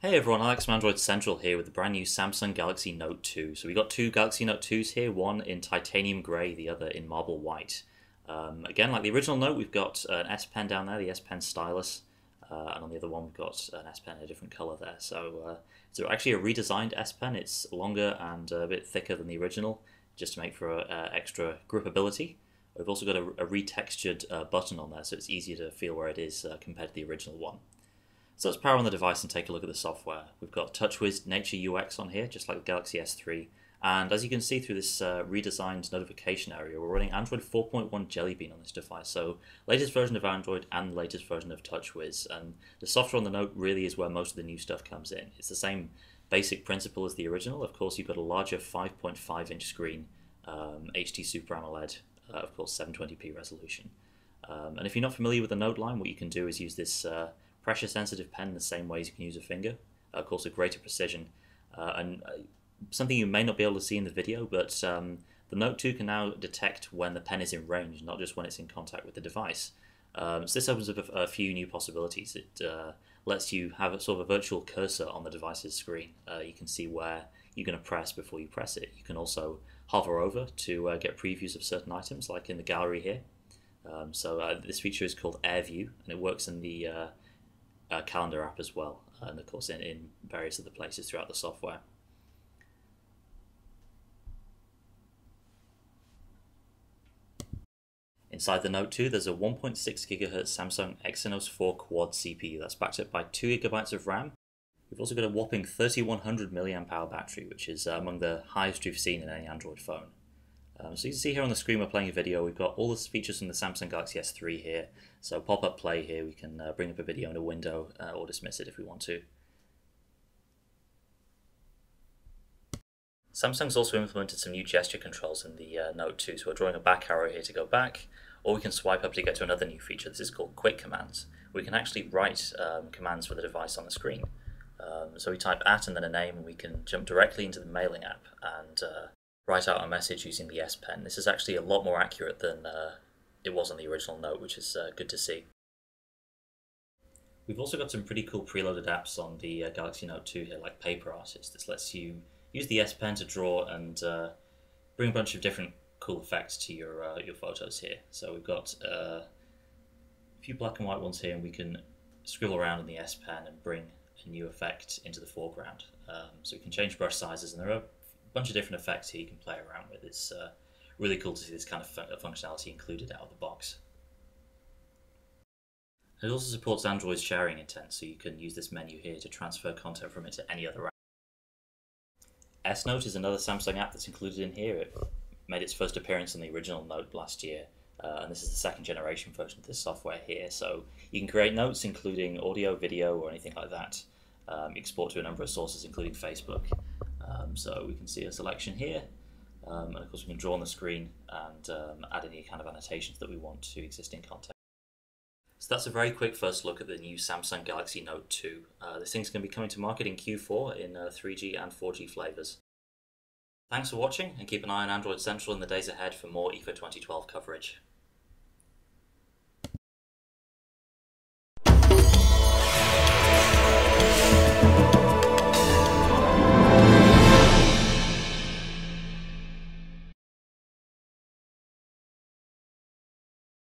Hey everyone, Alex from Android Central here with the brand new Samsung Galaxy Note 2. So we got two Galaxy Note 2s here, one in titanium grey, the other in marble white. Again, like the original Note, we've got an S Pen down there, the S Pen stylus, and on the other one we've got an S Pen in a different colour there. So it's actually a redesigned S Pen. It's longer and a bit thicker than the original, just to make for extra gripability. We've also got a retextured button on there, so it's easier to feel where it is compared to the original one. So let's power on the device and take a look at the software. We've got TouchWiz Nature UX on here, just like the Galaxy S3. And as you can see through this redesigned notification area, we're running Android 4.1 Jelly Bean on this device. So latest version of Android and the latest version of TouchWiz. And the software on the Note really is where most of the new stuff comes in. It's the same basic principle as the original. Of course, you've got a larger 5.5-inch screen, HD Super AMOLED, of course 720p resolution. And if you're not familiar with the Note line, what you can do is use this pressure sensitive pen the same way as you can use a finger, of course, with greater precision. And something you may not be able to see in the video, but the Note 2 can now detect when the pen is in range, not just when it's in contact with the device. So this opens up a few new possibilities. It lets you have a sort of a virtual cursor on the device's screen. You can see where you're going to press before you press it. You can also hover over to get previews of certain items, like in the gallery here. This feature is called AirView, and it works in the calendar app as well, and of course in various other places throughout the software. Inside the Note 2 there's a 1.6 GHz Samsung Exynos 4 Quad CPU that's backed up by 2 GB of RAM. We've also got a whopping 3100 mAh battery, which is among the highest we've seen in any Android phone. So you can see here on the screen we're playing a video. We've got all the features from the Samsung Galaxy S3 here. So pop-up play here, we can bring up a video in a window or dismiss it if we want to. Samsung's also implemented some new gesture controls in the Note 2. So we're drawing a back arrow here to go back, or we can swipe up to get to another new feature. This is called Quick Commands. We can actually write commands for the device on the screen. So we type @ and then a name, and we can jump directly into the mailing app and write out a message using the S Pen. This is actually a lot more accurate than it was on the original Note, which is good to see. We've also got some pretty cool preloaded apps on the Galaxy Note 2 here, like Paper Artist. This lets you use the S Pen to draw and bring a bunch of different cool effects to your photos here. So we've got a few black and white ones here, and we can scribble around in the S Pen and bring a new effect into the foreground. So we can change brush sizes, and there are bunch of different effects here you can play around with. It's really cool to see this kind of functionality included out of the box. It also supports Android's sharing intent, so you can use this menu here to transfer content from it to any other app. S Note is another Samsung app that's included in here. It made its first appearance on the original Note last year, and this is the second generation version of this software here. So you can create notes including audio, video, or anything like that. Export to a number of sources including Facebook. So we can see a selection here, and of course we can draw on the screen and add any kind of annotations that we want to existing content. So that's a very quick first look at the new Samsung Galaxy Note 2. This thing's going to be coming to market in Q4 in 3G and 4G flavours. Thanks for watching, and keep an eye on Android Central in the days ahead for more IFA 2012 coverage.